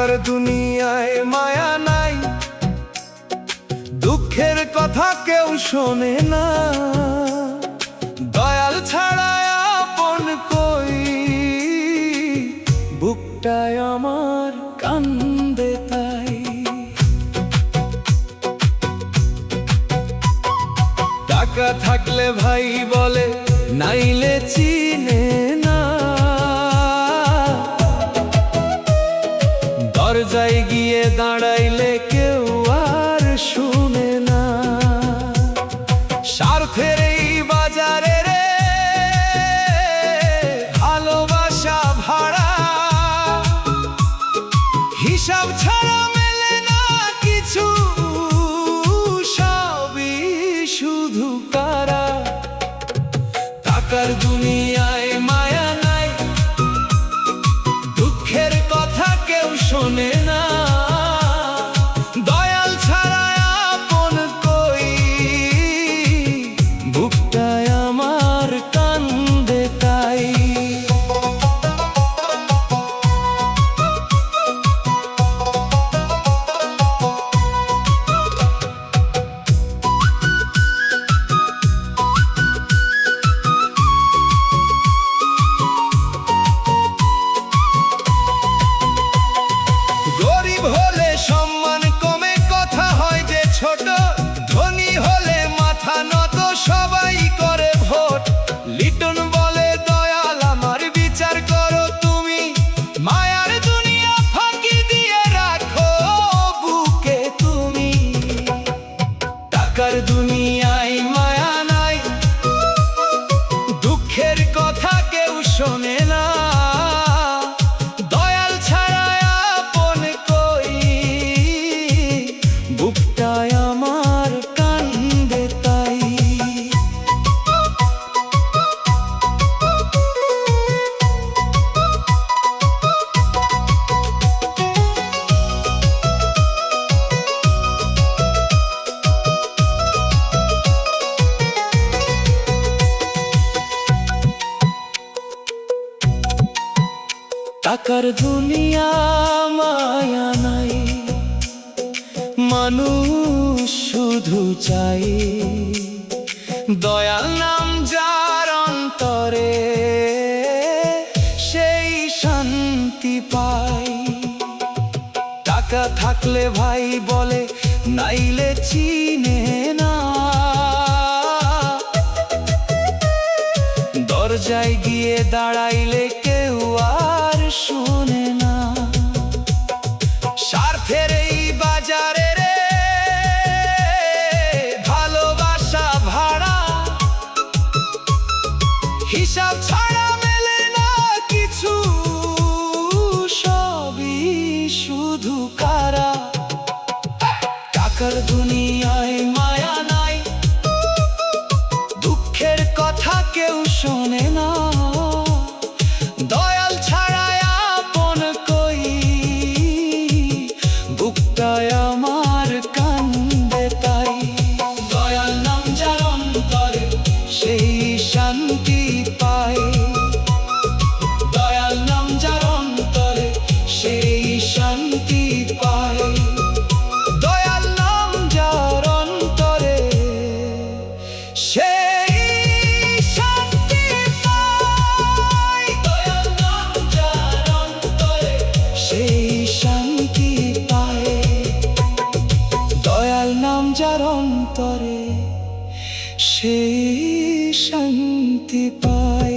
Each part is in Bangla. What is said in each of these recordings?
টাকার দুনিয়ায় মায়া নাই, দুঃখের কথা কেউ শোনে না। দয়াল ছাড়া আপন কই, বুকটায় আমার কান্দে তাই। টাকা থাকলে ভাই বলে, নাইলে চিনে না। দরজায় গিয়ে দাঁড়াইলে কেউ আর শুনে না। স্বার্থের এই বাজারে রে ভালোবাসা ভাড়া, হিসাব ছাড়া মেলে না কিছু, সবই শুধু কারা। টাকার দুনিয়ায় মায়া নাই, দুঃখের কথা কেউ শোনে না। দয়াল ছাড়া আপন কই, বুকটায় আমার কান্দে তাই। গরিব হলে সম্মান কমে, কথা হয় যে ছোট। ধনী হলে মাথা নত, সবাই করে ভোট। লিটন বলে দয়াল আমার বিচার করো তুমি, মায়ার দুনিয়া ফাঁকি দিয়ে রাখো বুকে তুমি। টাকার দুনিয়ায় মায়া নাই, দুঃখের কথা কেউ শোনে না। দয়াল ছাড়া আপন কই, বুকটায় আমার কান্দে তাই। টাকার দুনিয়া মায়া নাই, মানুষ শুধু চাই দয়াল নাম যার অন্তরে, সেই শান্তি পাই। টাকা থাকলে ভাই বলে, নাইলে চিনে না। দরজায় গিয়ে দাঁড়াইলে কেউ আর শুনে না। স্বার্থের এই বাজারে রে ভালোবাসা ভাড়া, হিসাব ছাড়া মেলে না কিছু, সবই শুধু কারা। টাকার দুনিয়ায় মায়া নাই, দুঃখের কথা কেউ শোনে না। দয়াল ছাড়া আপন কই, বুকটায় আমার কান্দে তাই। দয়াল নাম যার অন্তরে, সেই শান্তি পায়। দয়াল নাম যার অন্তরে, সেই শান্তি পায়। দয়াল নাম যার অন্তরে, সেই শান্তি পায়। দয়াল নাম যার অন্তরে, সেই শান্তি পায়। দয়াল নাম যার অন্তরে, সেই শান্তি পায়।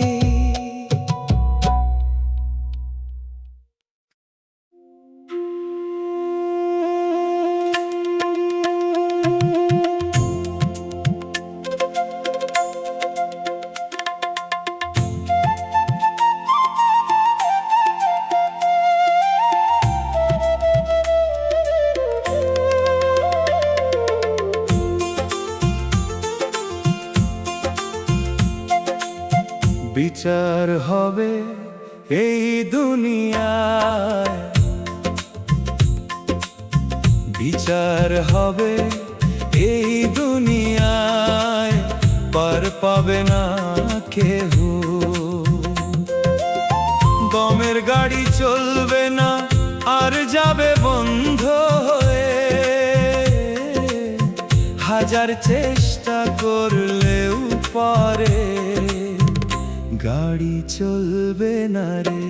বিচার হবে এই দুনিয়ায়, বিচার হবে এই দুনিয়ায়, পার পাবে না কেহ। দমের গাড়ি চলবে না আর যাবে বন্ধ হয়ে, হাজার চেষ্টা করলেও পরে গাড়ি চলবে না রে।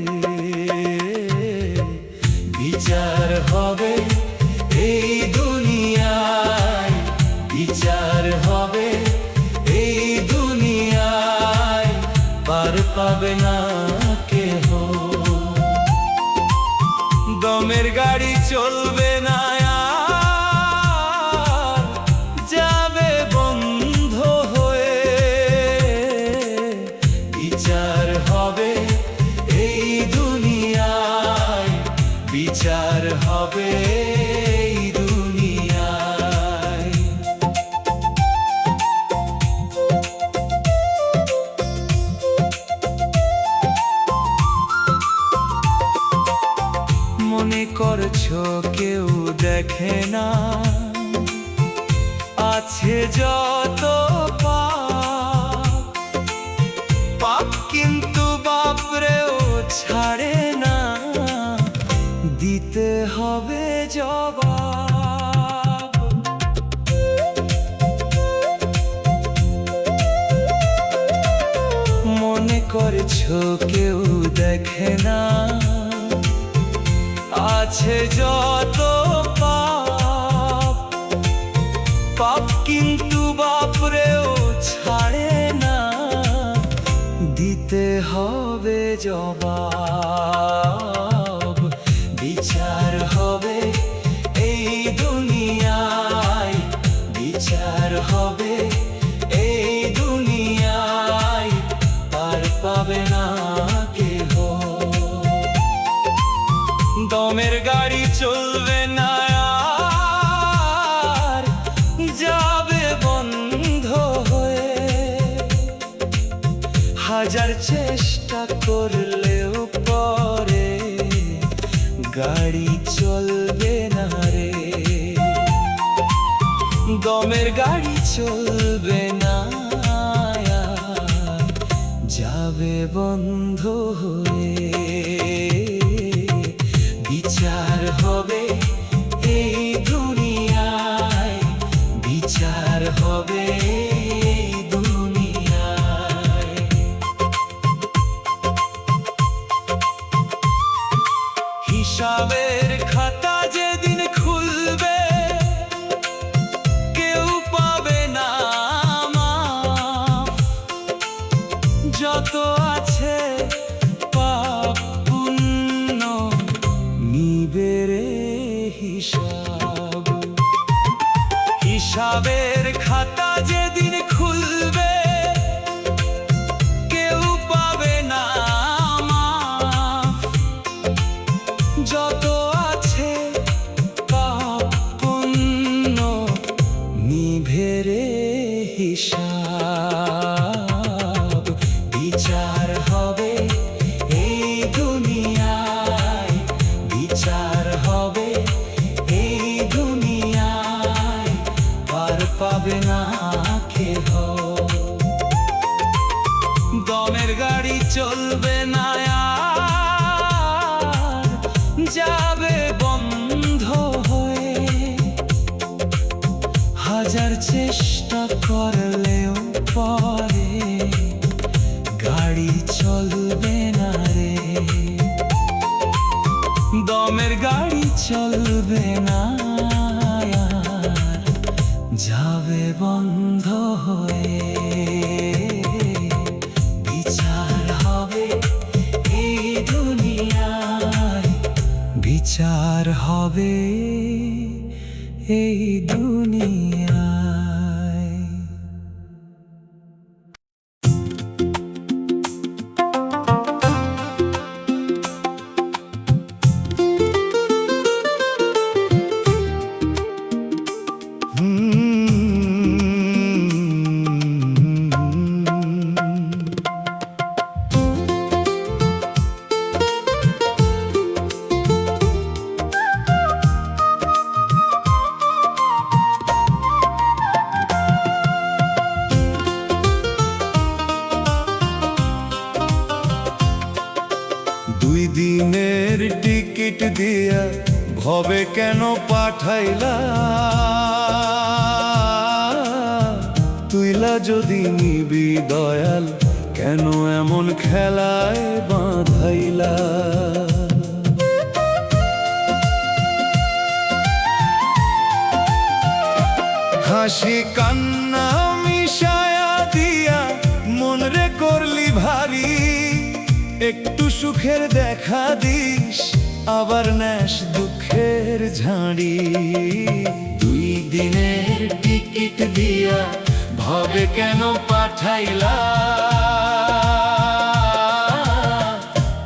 বিচার হবে এই দুনিয়ায়, বিচার হবে এই দুনিয়ায়, পার পাবে না কেহ। দমের গাড়ি চলবে না আর, যাবে বন্ধ হয়ে, বিচার হবে এই দুনিয়ায়, বিচার হবে এই দুনিয়ায়। মনে করছো কেউ দেখে না, আছে যত পাপ, পাপ কিন্তু বাপরেও ছাড়ে না, দিতে হবে জবাব। মনে করছো কেউ দেখে না, আছে যত পাপ, পাপ কিন্তু বাপরেও ছাড়ে না, দিতে হবে জবাব। বিচার হবে এই দুনিয়ায়, বিচার হবে এই দুনিয়ায়, আর পাবে না কেহ। দমের গাড়ি চলবে না আর, যাবে বন্ধ হয়ে, হাজার চেষ্টা করলেও পরে গাড়ি চলবে না রে। দমের গাড়ি চলবে না আর, যাবে বন্ধ হয়ে, বিচার হবে এই দুনিয়ায়, বিচার হবে এই দুনিয়ায়। হিসাবের খাতা যেদিন খুলবে, কেউ পাবে না মাফ, যত আছে পাপ পুণ্য নিবে রে হিসাব। হিসাবের খাতা যেদিন খুলবে, কেউ পাবে না মাফ, যত আছে পাপ পুণ্য নিবে রে হিসাব। বিচার হবে এই দুনিয়ায়, বিচার হবে এই দুনিয়ায়, পার পাবে না কেহ। দমের গাড়ি চলবে না আর, যাবে বন্ধ হয়ে, হাজার চেষ্টা করলেও পরে গাড়ি চলবে না রে। দমের গাড়ি চলবে না আর, যাবে বন্ধ হয়ে, বিচার হবে এই দুনিয়ায়, বিচার হবে এই দুনিয়ায়। দিনের টিকিট টিকিট দিয়া ভবে কেন পাঠাইলা? তুইলা যদি নিবি দয়াল, কেন এমন খেলায় বাঁধাইলা? হাসি কান্না মিশায়া দিয়া মন রে করলি ভারী, একটু সুখের দেখা দিস আবার নেস দুঃখের ঝাড়ি। 2 দিনের টিকিট দিয়া ভবে কেন পাঠাইলা?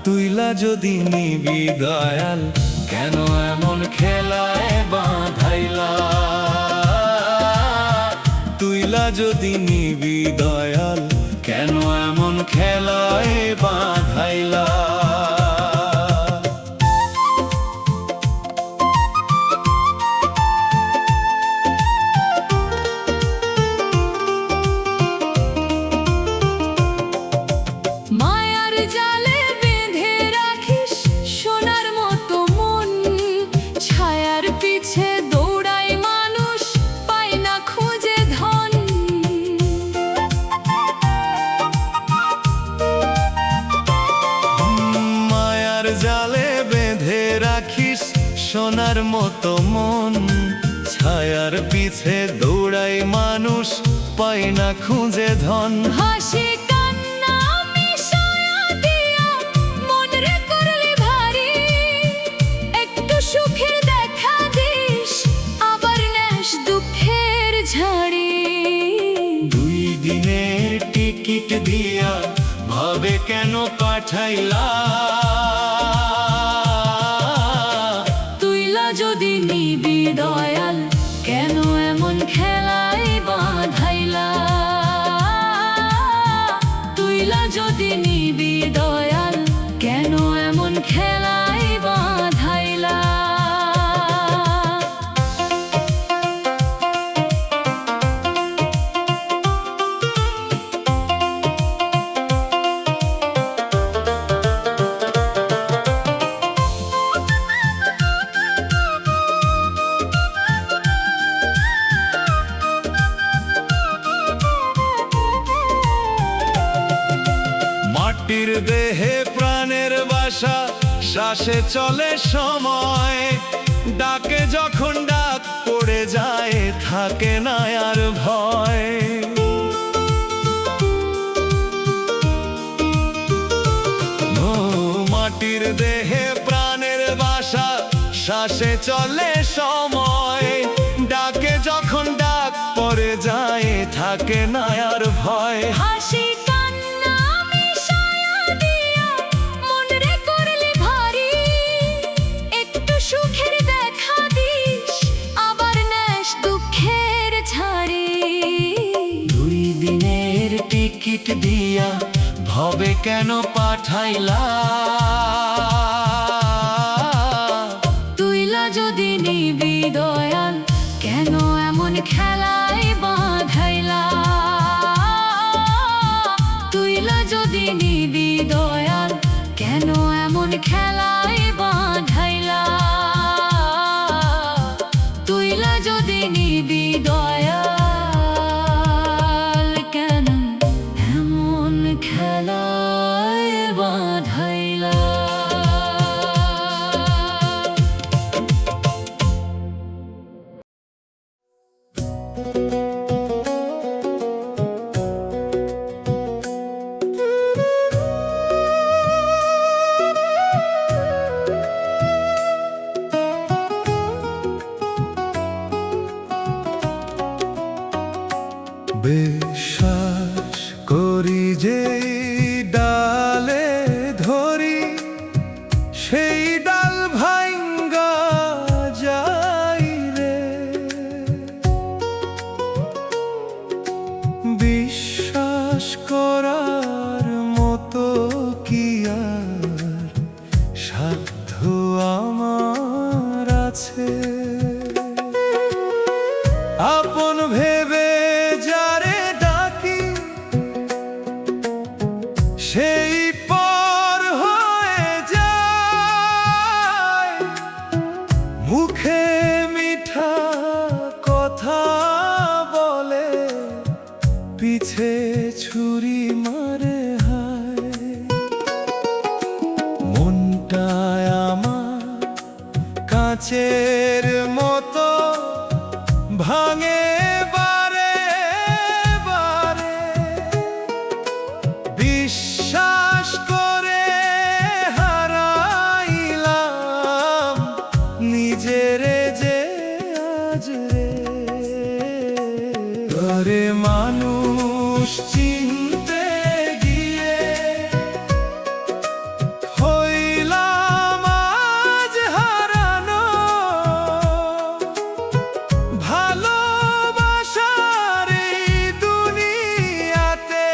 তুইলা যদি নিবি দয়াল, কেন এমন খেলায় বাঁধাইলা? তুইলা যদি নিবি দয়াল, কেন এমন খেলায় বাঁধাইলা? মায়ার জালে বেঁধে রাখিস সোনার মতো মন, ছায়ার পিছে দৌড়ায় মানুষ, পায় না খুঁজে ধন। মায়ার জালে বেঁধে রাখিস সোনার মতো মন, ছায়ার পিছে দৌড়ায় মানুষ, পায় না খুঁজে ধন। হাসি কান্না মিশায়া দিয়া মন রে করলি ভারী, একটু সুখের দেখা দিস আবার নেস দুঃখের ঝাড়ি। 2 দিনের টিকিট দিয়া ভবে কেন পাঠাইলা? তুইলা যদি নিবি দয়াল, কেন এমন খেলায় বাঁধাইলা? তুইলা যদি নিবি দয়াল, কেন এমন খেলায় বাঁধাইলা? মাটির দেহে প্রাণের বাসা, শ্বাসে চলে সময়, ডাকে যখন ডাক পড়ে যায় থাকে না আর ভয়। ও মাটির দেহে প্রাণের বাসা, শ্বাসে চলে সময়, ডাকে যখন ডাক পড়ে যায় থাকে না আর ভয়। হাসি কান্না মিশায়া দিয়া মন রে করলি ভারী, একটু সুখের দেখা দিস আবার নেস দুঃখের ঝাড়ি। 2 দিনের টিকিট দিয়া ভবে কেন পাঠাইলা? তুইলা যদি নিবি দয়াল, কেন এমন খেলায় বাঁধাইলা? তুইলা যদি নিবি দয়াল, কেন এমন খেলায় বাঁধাইলা? তুইলা যদি নিবি দয়াল, কেন এমন খেলায় বাঁধাইলা? বিশ্বাস করি যে ডালে ধরি, সেই ডাল ভাঙ্গা যাই রে। বিশ্বাস করার মতো কি আর সাধ্য আমার আছে? আপন ভেবে যারে ডাকি, সেই পর হয়ে যায়। কাচের মতো ভাঙে বারে বারে, বিশ্বাস করে হারাইলাম নিজেরে যে আজ রে। ঘরে মানুষ চিনতে গিয়ে হইলাম আজ হারানো, ভালোবাসার এই দুনিয়াতে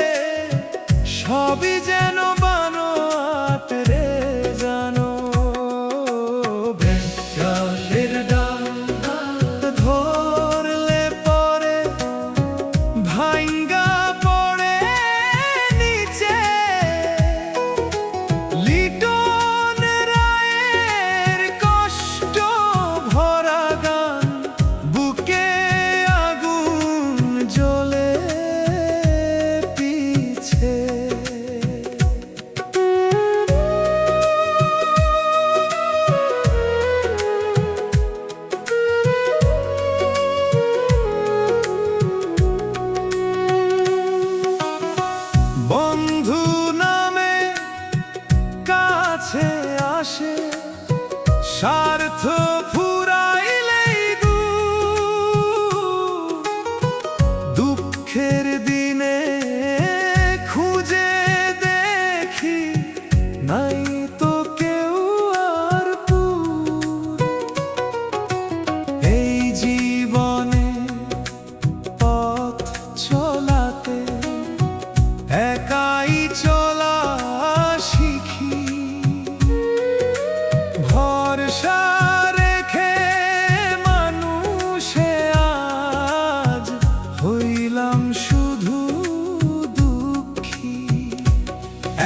সবই যেন বানোয়াট রে জানো। গাছের ডাল ধরলে পরে ভাঙ্গা পড়ে নিচে, লিটন রায়ের কষ্ট ভরা গান, বুকে আগুন জ্বলে পিছে। বন্ধু নামে কাছে আসে, স্বার্থ ফুরাইলেই দূর। দুঃখের দিনে খুঁজে দেখি নাই তো কেউ আর পুর। এই জীবনে পথ চলাতে একাই চলা শিখি, ভরসা রেখে মানুষে আজ হইলাম শুধু দুঃখী।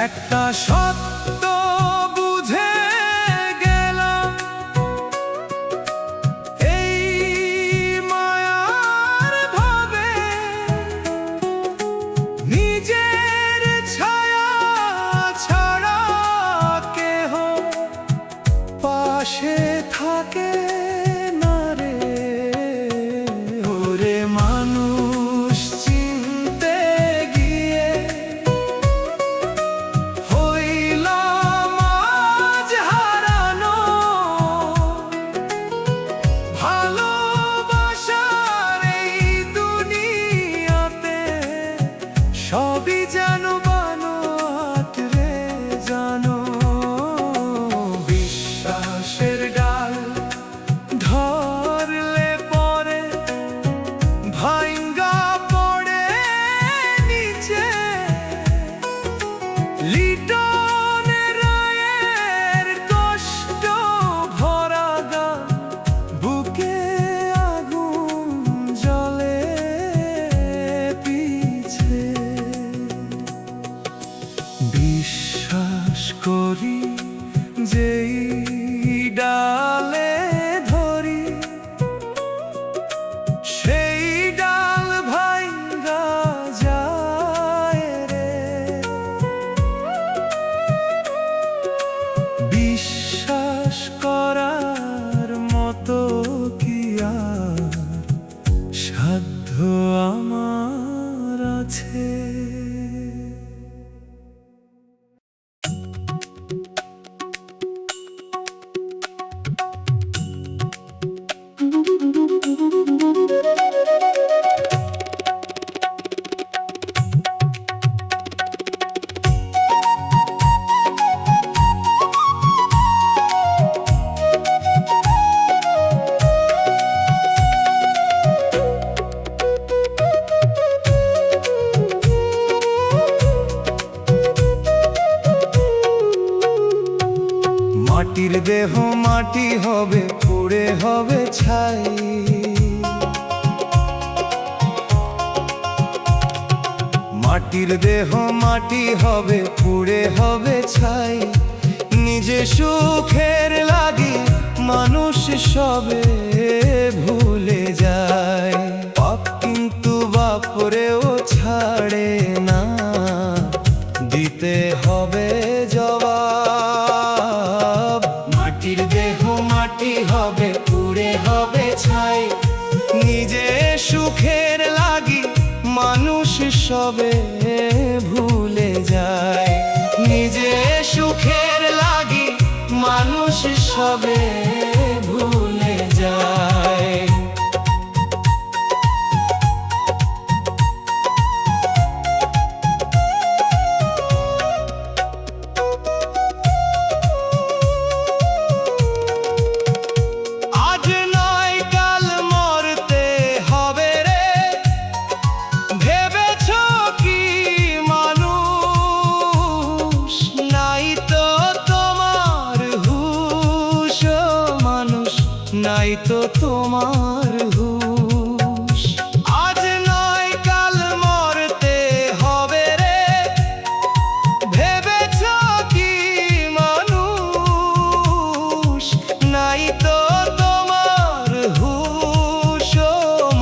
একটা সত্য বুঝে গেলাম, এই মায়ার ভাবে নিজের ছায়া ছাড়া কেহ পাশে থাকে না রে। ওরে মানুষ চিনতে গিয়ে হইলাম আজ হারানো, ভালোবাসার এই দুনিয়াতে সবই যেন বানোয়াট রে জানো। বিশ্বাসের ডাল ধরলে পরে ভাঙ্গা পড়ে নিচে, লিটন রায়ের কষ্ট ভরা গান, বুকে আগুন জ্বলে পিছে। বিশ্বাস করি যেই ডালে ধরি, সেই ডাল ভাঙ্গা যায় রে। বিশ্বাস করার মতো কি আর সাধ্য আমার আছে? মাটির দেহ মাটি হবে, পুড়ে হবে ছাই। মাটির দেহ মাটি হবে, পুড়ে হবে ছাই। নিজে সুখের লাগি মানুষ সবে ভুলে যায়। পাপ কিন্তু বাপরেও ছাড়ে না, দিতে হবে জবাব। মাটির দেহ মাটি হবে, নিজে সুখের লাগি মানুষ সবে ভুলে যায়। আজ নয় কাল মরতে হবে রে, ভেবেছ কি মানুষ নাই তো তোমার হুঁশ, মানুষ নাই তো তোমার হুঁশ। আজ নয় কাল মরতে হবে রে, ভেবেছ কি মানুষ নাই তো তোমার হুঁশ,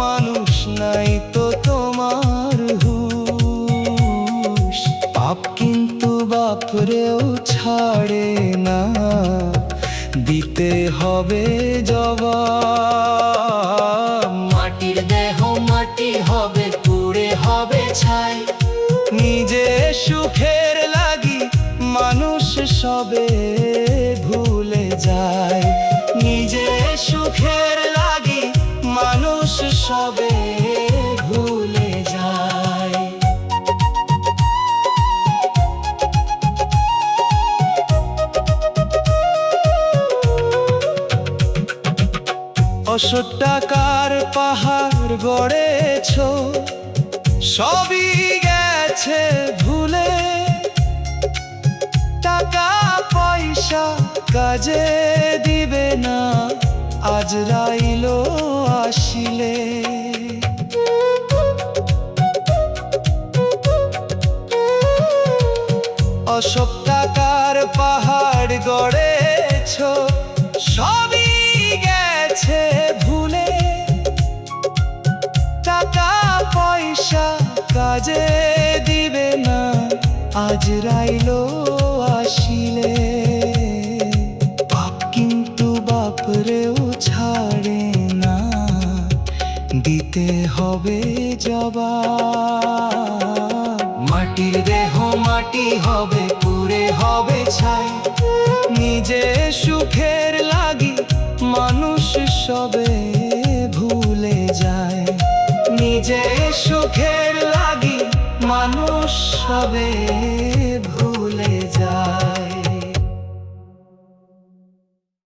মানুষ নাই তো তোমার হুঁশ। পাপ কিন্তু বাপরেও ছাড়ে না, দিতে হবে জবাব। মাটির দেহ মাটি হবে, পুড়ে হবে ছাই। নিজে সুখের লাগি মানুষ সবে ভুলে যায়। নিজে সুখের লাগি মানুষ সবে ভুলে যায়। অসৎ টাকার পাহাড় গড়েছ, সবই গেছে ভুলে। টাকা পয়সা কাজে দিবে না, আজরাইল আসিলে। অসৎ টাকার পাহাড় গড়েছ, সবই গেছে ভুলে। টাকা পয়সা কাজে দিবে না, আজরাইল আসিলে। পাপ কিন্তু বাপরেও ছাড়ে না, দিতে হবে জবাব। মাটির দেহ মাটি হবে, পুড়ে হবে ছাই। নিজে সুখের লাগি মানুষ সবে ভুলে যায়। নিজে সুখের লাগি মানুষ সবে